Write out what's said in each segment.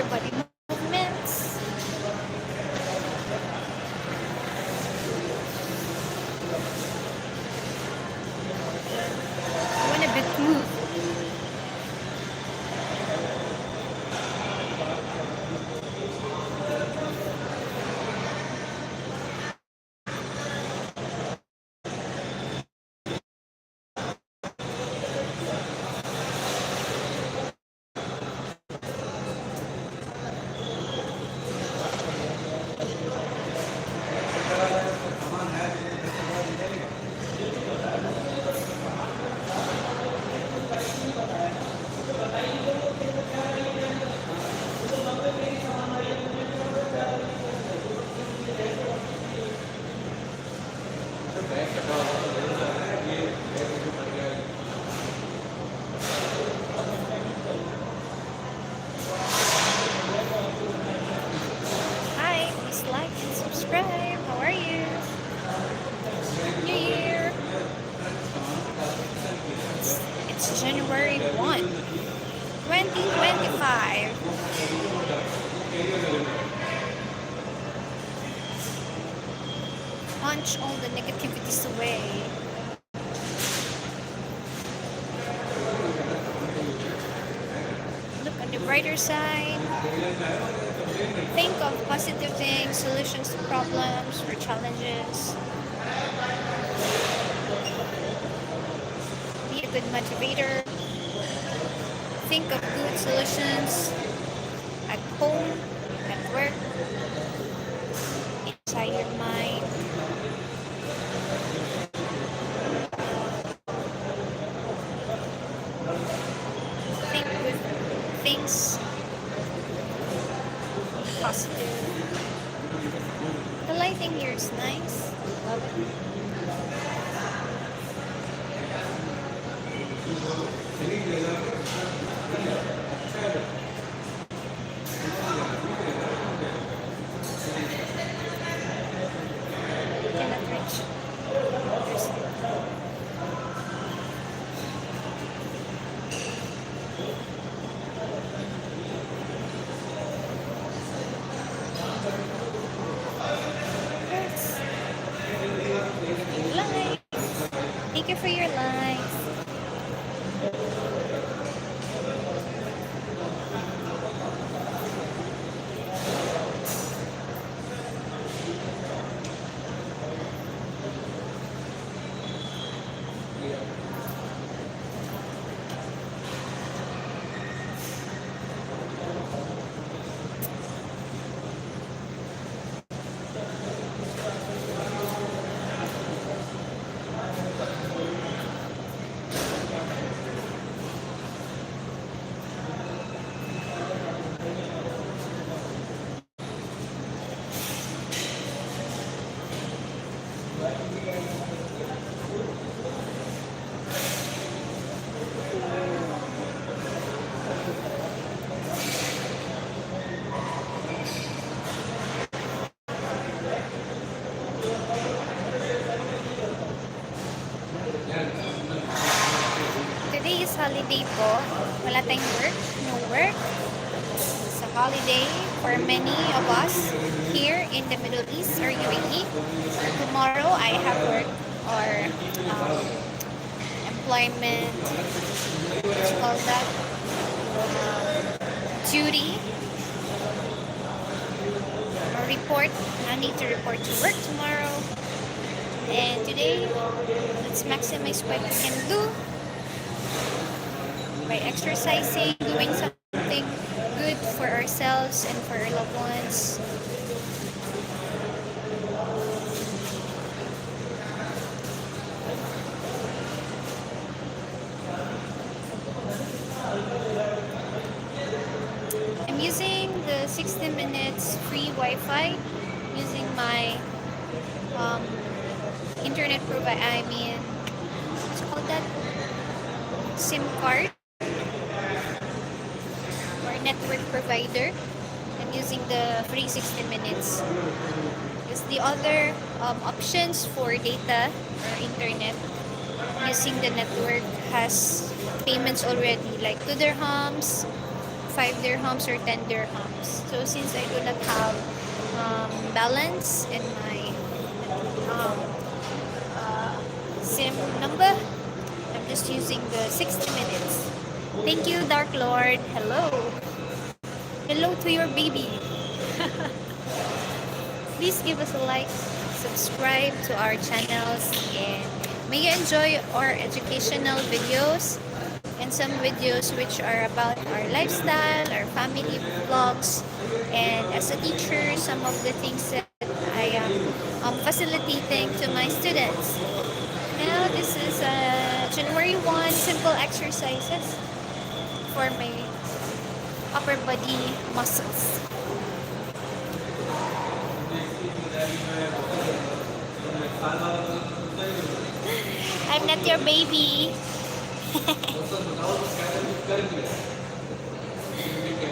upper body movements. I want a bit move. Hi, please like and subscribe. How are you? New Year. It's January 1, 2025. Punch all the negativities away. Look on the brighter side. Think of positive things, solutions to problems or challenges. Be a good motivator. Think of good solutions at home, at work, inside your mind. Think good things, positive. The lighting here is nice. Love it. Cannot reach. Light. Thank you for your likes. Today is holiday po. Wala tayong work. No work. It's a holiday for many of us here in the Middle East or UAE. Tomorrow I have work or employment. What you call that? Duty. Or report. I need to report to work tomorrow. And today, let's maximize what we can do by exercising, doing something good for ourselves and for our loved ones. I'm using the 60 minutes free Wi-Fi using my internet provider. I mean, what's it called that? SIM card or network provider. I'm using the free 60 minutes. Because the other options for data or internet using the network has payments already, like 2 dirhams, 5 dirhams or 10 dirhams. So since I do not have balance in my um, uh, SIM number, I'm just using the 60 minutes. Thank you, Dark Lord. Hello. Hello to your baby. Please give us a like, subscribe to our channels, and may you enjoy our educational videos and some videos which are about our lifestyle, our family vlogs, and as a teacher, some of the things that I am facilitating to my students. Now, this is January 1 simple exercises for my upper body muscles. I'm not your baby.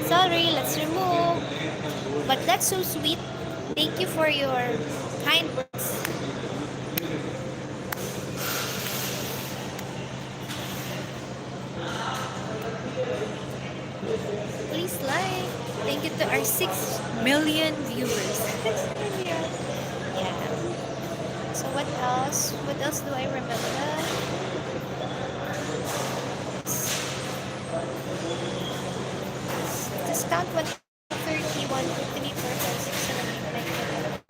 Sorry, let's remove. But that's so sweet. Thank you for your kind words. Please like. Thank you to our 6 million viewers. 6 million. Yeah. So what else? What else do I remember? Just count 130, 1, 2, 3, 4, 5, 6, 7, 8, 9, 10,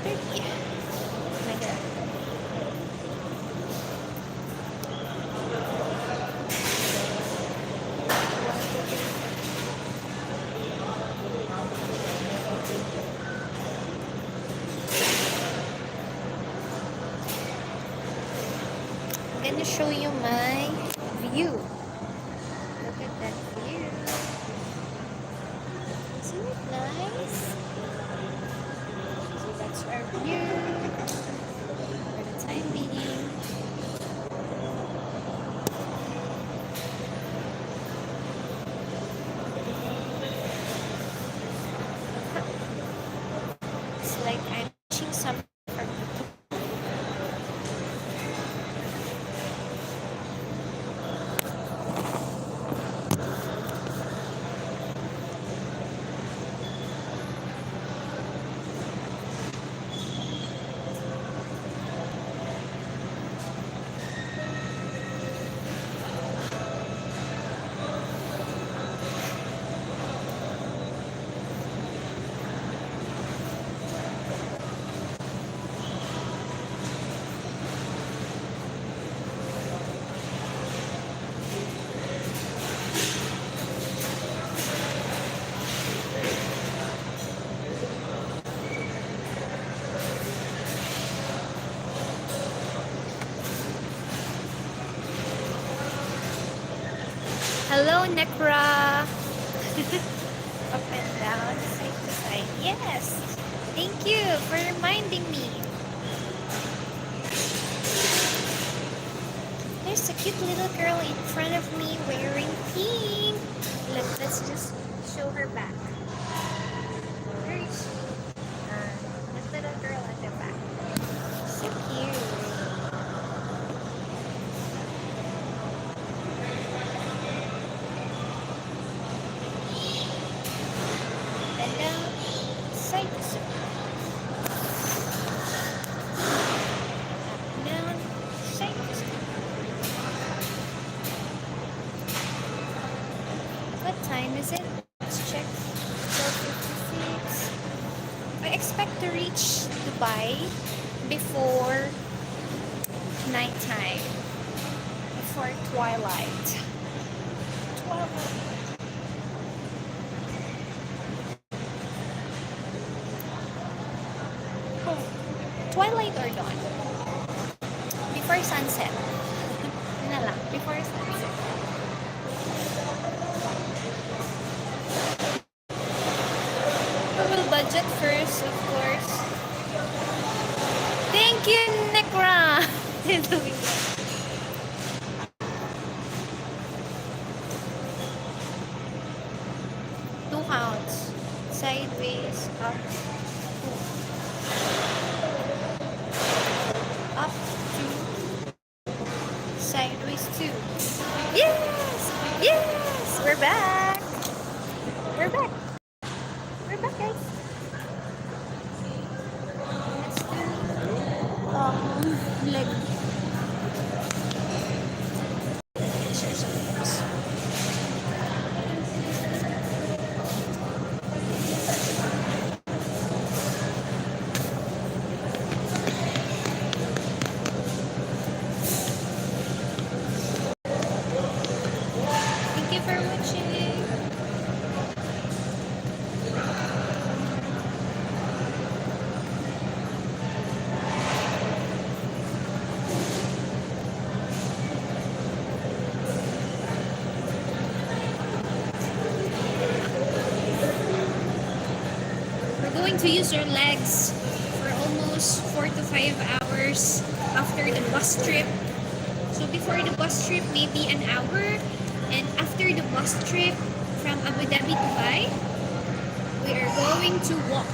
30. My God. I'm gonna show you my view. Look at that view. Isn't it nice? So that's our view for the time being. It's like I'm watching some from Hello, Necra. Up and down, side to side. Yes. Thank you for reminding me. There's a cute little girl in front of me wearing pink. Let's just show her back. Where is she? That little girl at the back. So cute. Side to side. Down, side to side. What time is it? Let's check. 12:56. I expect to reach Dubai before nighttime. Before twilight. Twilight or dawn? Before sunset. Yun na lang. Before sunset. We will budget first, of course. Thank you, Necra! Two counts. Sideways, up, up, two. We're back. We're back. We're back, guys. Let's do leg exercise. Thank you for watching. We're going to use our legs for almost 4 to 5 hours after the bus trip. So before the bus trip, maybe an hour. And after the bus trip from Abu Dhabi to Dubai, we are going to walk.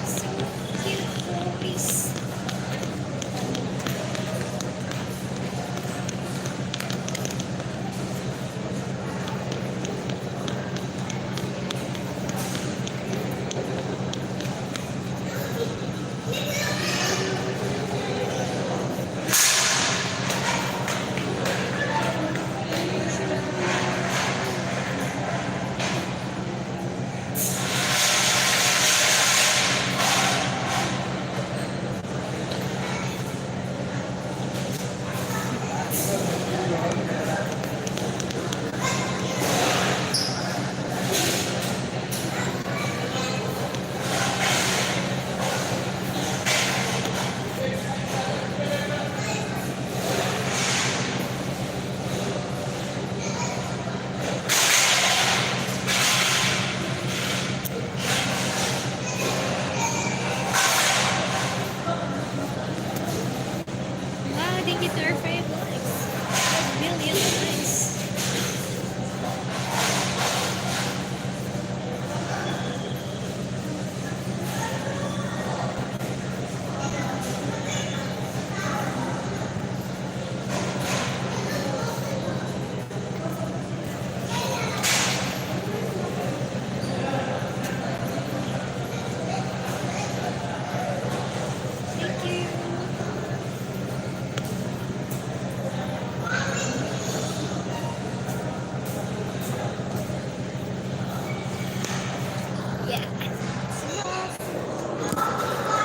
So cute, boys. Wow, thank you to our 5 likes. 5 million likes. Thank you. Yeah.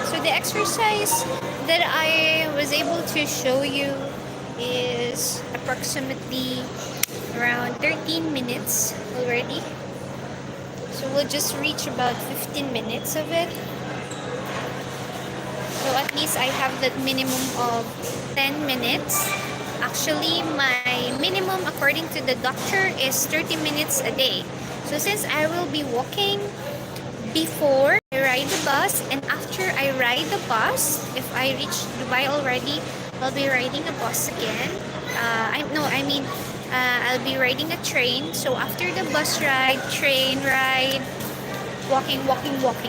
So the exercise that I was able to show you is approximately around 13 minutes already. So we'll just reach about 15 minutes of it. So at least I have that minimum of 10 minutes. Actually, my minimum according to the doctor is 30 minutes a day. So since I will be walking before I ride the bus and after I ride the bus, if I reach Dubai already, I'll be riding a bus again. I'll be riding a train. So after the bus ride, train ride, walking.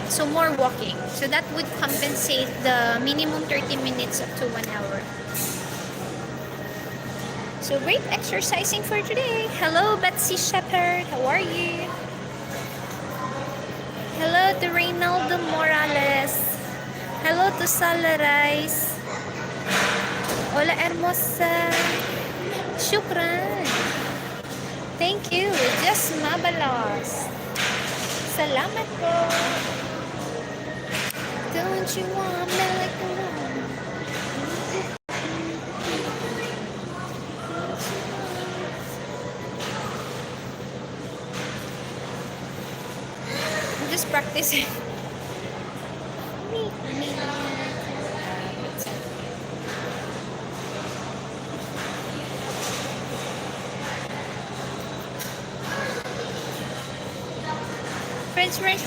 So more walking. So that would compensate the minimum 30 minutes up to 1 hour. So great exercising for today. Hello, Betsy Shepherd. How are you? Hello to Reynaldo Morales. Hello to Sala Rice. Hola, hermosa. Shukran. Thank you. Just MABALOS. Salamat po. Don't you want me like a woman? I'm just practicing.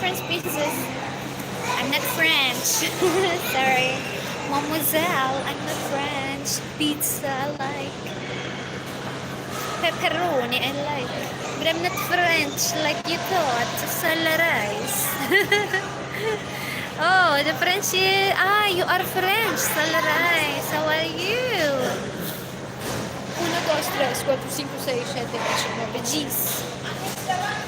French pieces. I'm not French. Sorry. Mademoiselle, I'm not French. Pizza like. Pepperoni, I like. But I'm not French like you thought. Salarais. Oh, the French is... you are French. Salarais. How are you? 1, 2, 3, 4, 5, 6, 7, 8, 9, G's.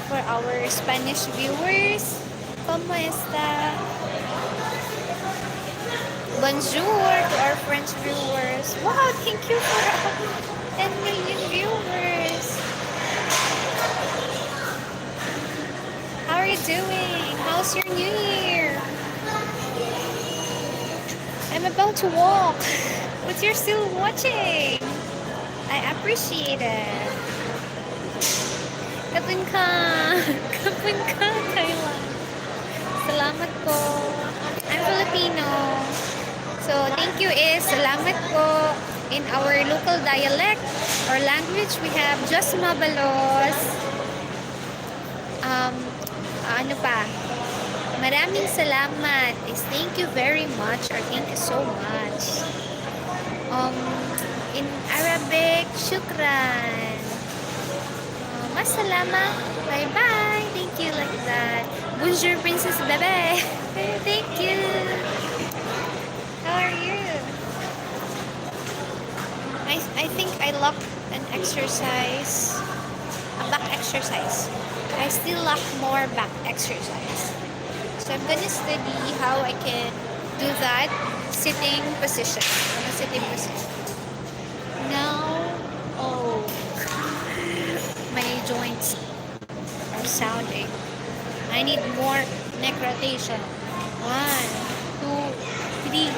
For our Spanish viewers, ¿cómo está? Bonjour to our French viewers. Wow, thank you for 10 million viewers. How are you doing? How's your new year? I'm about to walk, but you're still watching. I appreciate it. Kapun ka. Kapun ka, Taiwan. Salamat po. I'm Filipino. So, thank you is salamat po. In our local dialect or language, we have just MABALOS. Ano pa? Maraming salamat is thank you very much or thank you so much. In Arabic, SHUKRAN. Masalama. Bye-bye. Thank you like that. Bonjour, Princess Bebe. Thank you. How are you? I think I lack an exercise. A back exercise. I still lack more back exercise. So I'm gonna study how I can do that sitting position. In a sitting position. Now, my joints are sounding. I need more neck rotation. 1, 2, 3,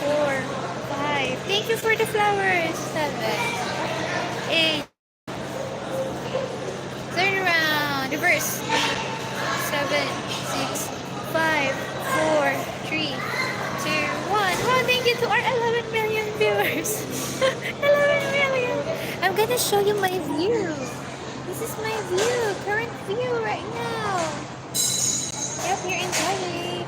4, 5. Thank you for the flowers. 7, 8. Turn around. Reverse. 7, 6, 5, 4, 3, 2, 1. Wow, thank you to our 11 million viewers. 11 million. I'm gonna show you my view. This is my view, current view right now. Yep, you're enjoying.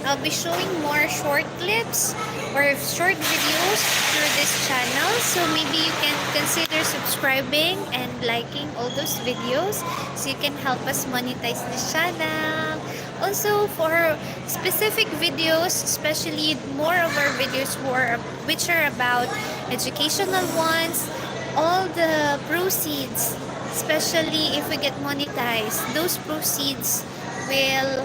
I'll be showing more short clips or short videos through this channel. So maybe you can consider subscribing and liking all those videos so you can help us monetize this channel. Also, for specific videos, especially more of our videos which are about educational ones, all the proceeds, especially if we get monetized, those proceeds will,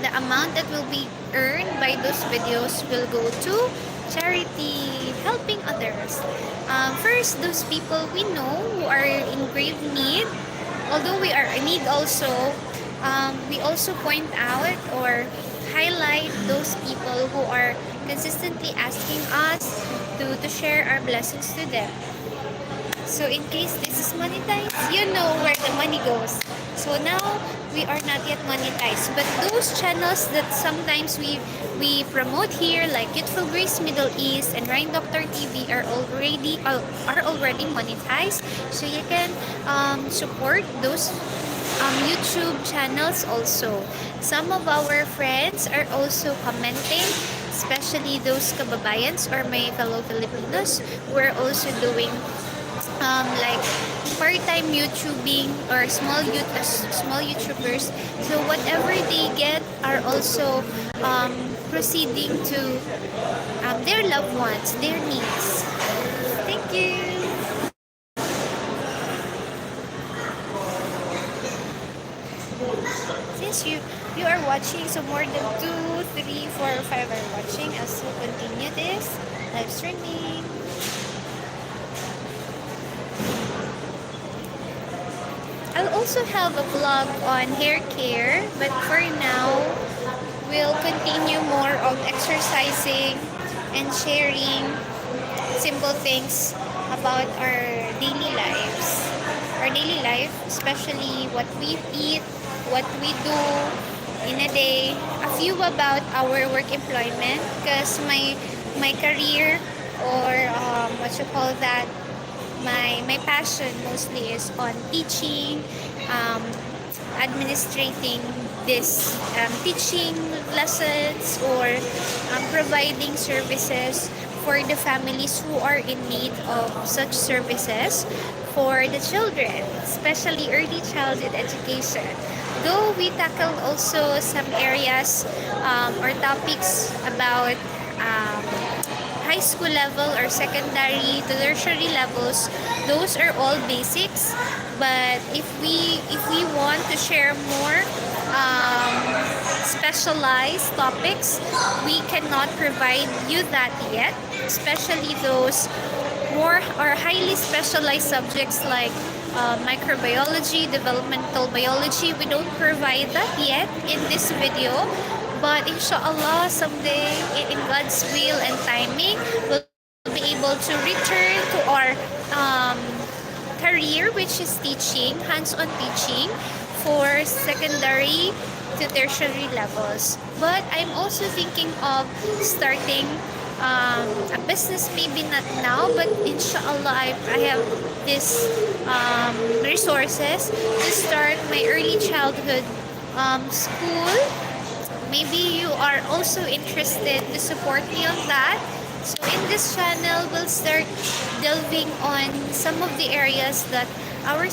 the amount that will be earned by those videos will go to charity, helping others. First, those people we know who are in grave need. Although we are in need also, we also point out or highlight those people who are consistently asking us to share our blessings to them. So in case this is monetized, you know where the money goes. So now, we are not yet monetized. But those channels that sometimes we promote here, like Youthful Grace Middle East and Ryan Doctor TV are already monetized. So you can support those YouTube channels also. Some of our friends are also commenting, especially those kababayans or my fellow Filipinos who are also doing like part-time YouTubing or small YouTubers. So whatever they get are also proceeding to their loved ones, their needs. Thank you. Since you are watching, so more than 2, 3, 4, 5 are watching, I'll still continue this live streaming. I'll also have a vlog on hair care, but for now, we'll continue more of exercising and sharing simple things about our daily lives. Our daily life, especially what we eat, what we do in a day, a few about our work employment, because my career or what you call that, my passion mostly is on teaching, administrating this teaching lessons or providing services for the families who are in need of such services for the children, especially early childhood education. Though we tackled also some areas or topics about um, high school level or secondary to tertiary levels, those are all basics. But if we want to share more specialized topics, we cannot provide you that yet, especially those more or highly specialized subjects like microbiology, developmental biology. We don't provide that yet in this video, but inshallah someday in God's will and timing we'll be able to return to our career, which is teaching, hands-on teaching for secondary to tertiary levels. But I'm also thinking of starting a business, maybe not now, but inshallah I have this resources to start my early childhood school. Maybe you are also interested to support me on that. So in this channel, we'll start delving on some of the areas that our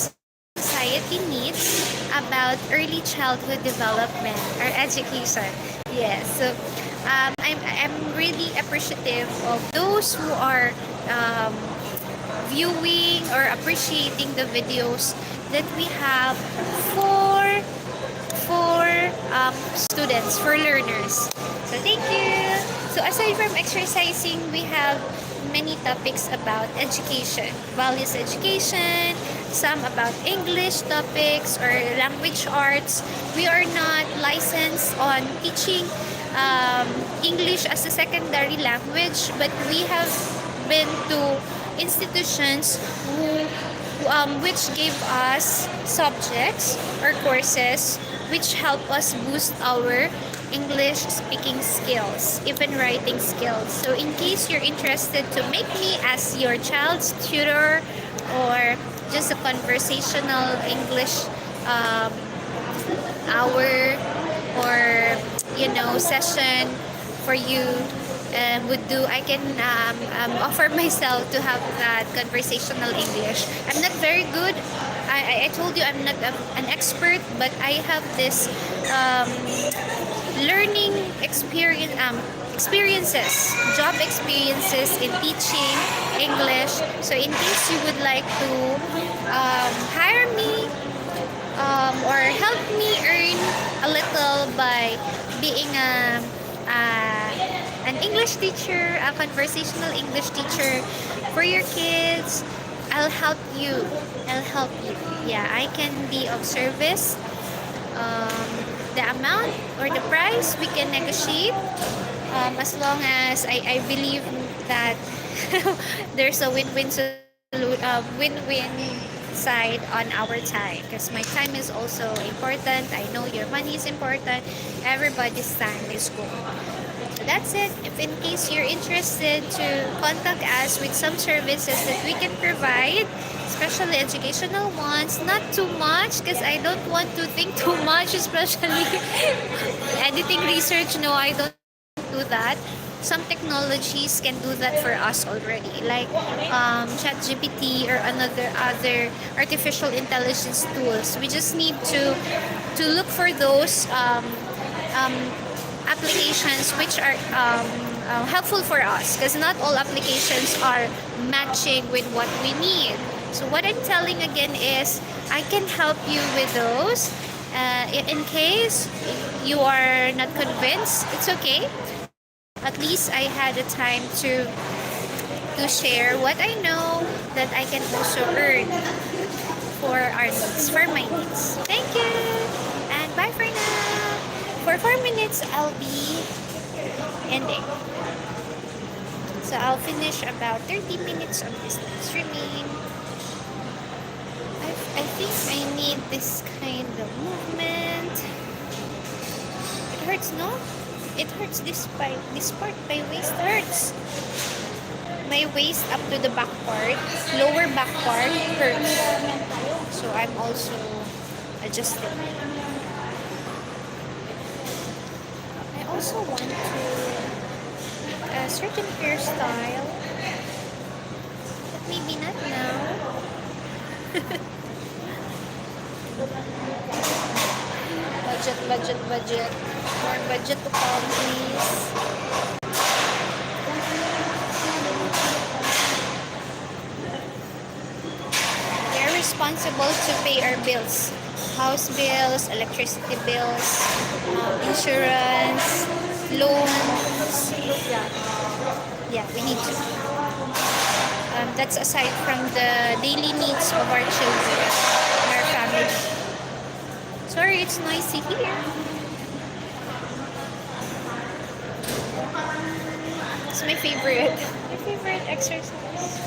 society needs about early childhood development or education. Yes, so I'm really appreciative of those who are viewing or appreciating the videos that we have for students, for learners. So thank you. So aside from exercising, we have many topics about education, values education, some about English topics or language arts. We are not licensed on teaching English as a secondary language, but we have been to institutions which gave us subjects or courses which help us boost our English speaking skills, even writing skills. So in case you're interested to make me as your child's tutor or just a conversational English hour or session for you would do, I can offer myself to have that conversational English. I'm not very good. I told you I'm not an expert, but I have this learning experiences, job experiences in teaching English. So in case you would like to hire me or help me earn a little by being an English teacher, a conversational English teacher for your kids, I'll help you. Yeah, I can be of service. The amount or the price we can negotiate as long as I believe that there's a win-win side on our time, because my time is also important. I know your money is important. Everybody's time is gold. So that's it. If in case you're interested to contact us with some services that we can provide, especially educational ones, not too much because I don't want to think too much, especially editing research. No, I don't do that. Some technologies can do that for us already, like ChatGPT or other artificial intelligence tools. We just need to look for those applications which are helpful for us, because not all applications are matching with what we need. So what I'm telling again is I can help you with those. In case you are not convinced, it's okay. At least I had the time to share what I know that I can also earn for our needs, for my needs. Thank you, and bye for now. For 4 minutes, I'll be ending. So I'll finish about 30 minutes of this streaming. I think I need this kind of movement. It hurts, no? It hurts. This part, my waist hurts. My waist up to the back part, lower back part hurts. So I'm also adjusting. also want to a certain hairstyle, but maybe not now. Budget, budget, budget. More budget to come, please. We are responsible to pay our bills. House bills, electricity bills, insurance, loans. Yeah, we need to. That's aside from the daily needs of our children and our family. Sorry, it's noisy here. It's my favorite. My favorite exercise.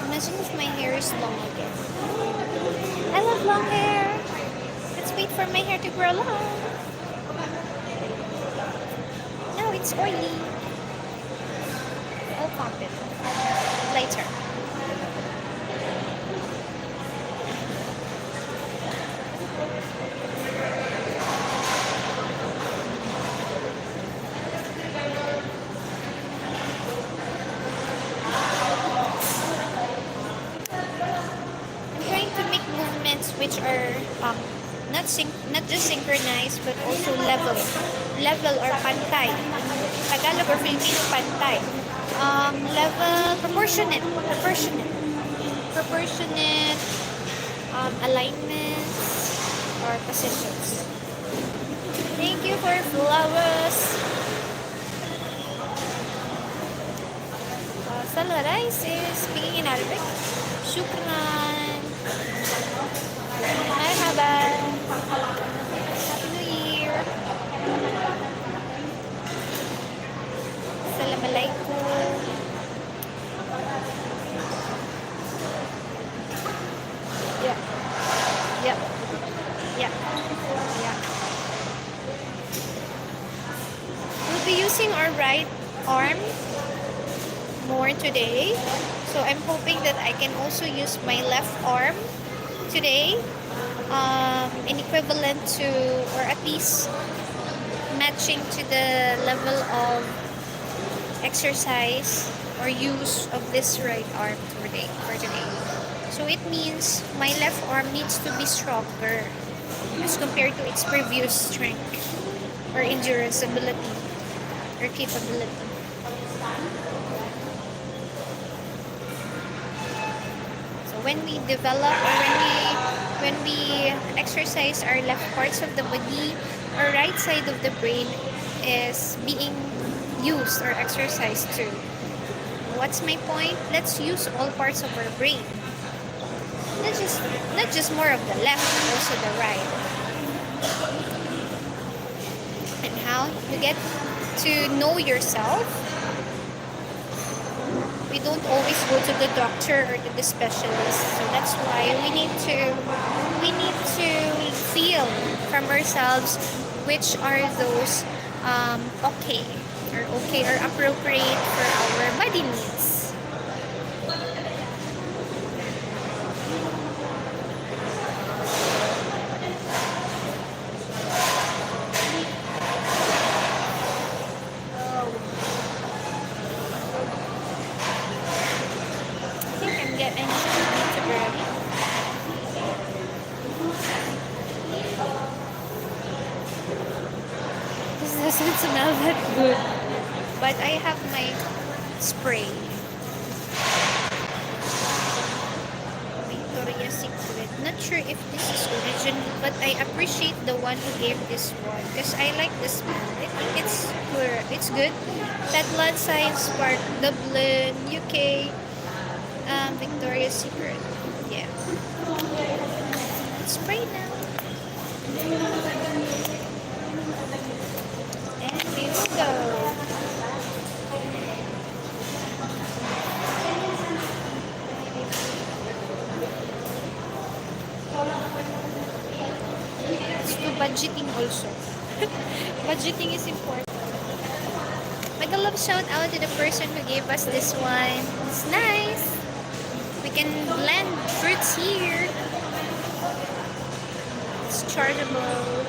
Imagine if my hair is long again. I love long hair. Let's wait for my hair to grow long. No, it's oily. I'll pump it later. Which are not just synchronized but also level or pantay. Tagalog or Filipino pantay. Level proportionate alignments or positions. Thank you for flowers. Salat is speaking in Arabic. Shukran. Merhaba. Happy New Year. Assalamualaikum. Yeah. Yeah. Yeah. Yeah. We'll be using our right arm more today. So I'm hoping that I can also use my left arm today in equivalent to, or at least matching to the level of exercise or use of this right arm for today. So it means my left arm needs to be stronger as compared to its previous strength or endurance ability or capability. When we develop or when we exercise our left parts of the body, our right side of the brain is being used or exercised too. What's my point? Let's use all parts of our brain. Not just more of the left, but also the right. And how you get to know yourself. We don't always go to the doctor or to the specialist, so that's why we need to feel from ourselves which are those okay or appropriate for our body needs. Doesn't smell that good, but I have my spray. Victoria's Secret. Not sure if this is original, but I appreciate the one who gave this one because I like the smell. I think it's good. It's good. Tatlan Science Park, Dublin, UK. Victoria's Secret. Yeah. Let's spray now. We will go. Let's do budgeting also. Budgeting is important. Mega love shout out to the person who gave us this one. It's nice. We can blend fruits here. It's chargeable.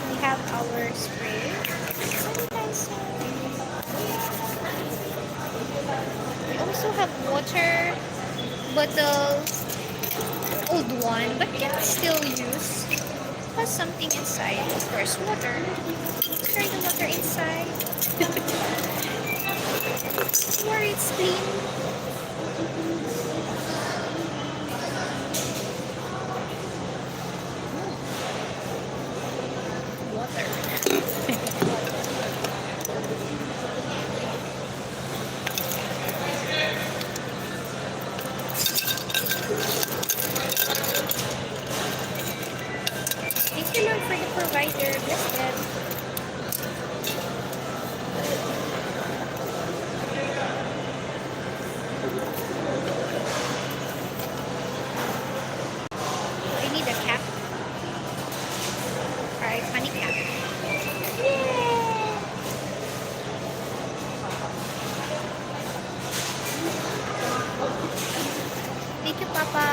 We have our spray. Sanitizer. We also have water bottles. Old one, but can still use. Has something inside. Of course, water. Let's try the water inside. Where it's clean. Water. Thank you, Lord, for the provider. Bless them. I need a cap. Alright, funny cap. Yay! Thank you, Papa.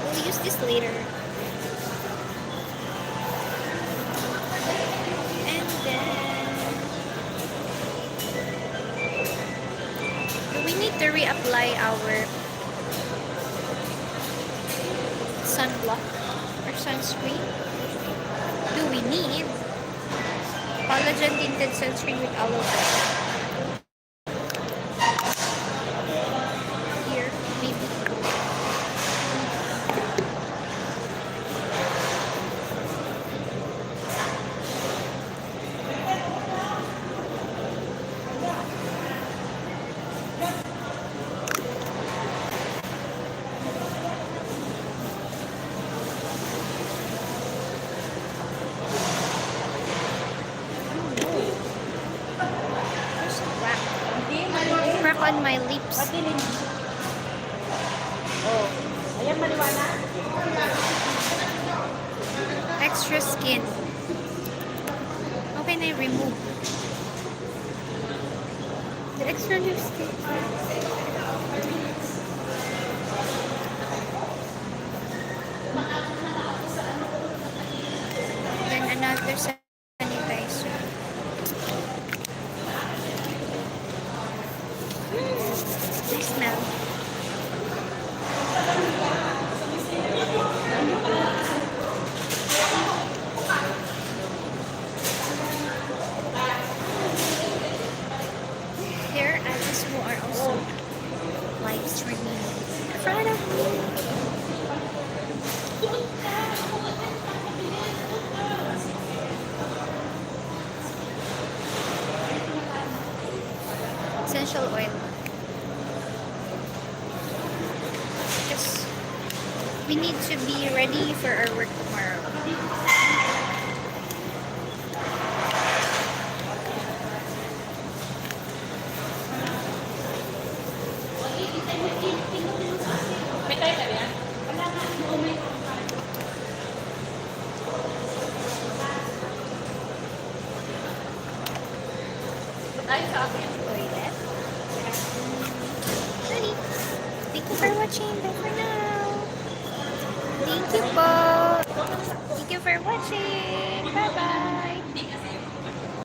We'll use this later. And then we need to reapply our sunblock or sunscreen. Do we need collagen tinted sunscreen with aloe vera? Here, maybe. There's a crack on my lips. Oh, ayan maliwanag. Extra skin. How can I remove the extra skin? Then another sanitizer. Nice smell. There are others who are also live streaming. Prado. Essential oil. Because we need to be ready for our work tomorrow. May tayo na yan? Wala nga. Tayo sa akin. Toilet. Honey, thank you for watching. Bye for now. Thank you po.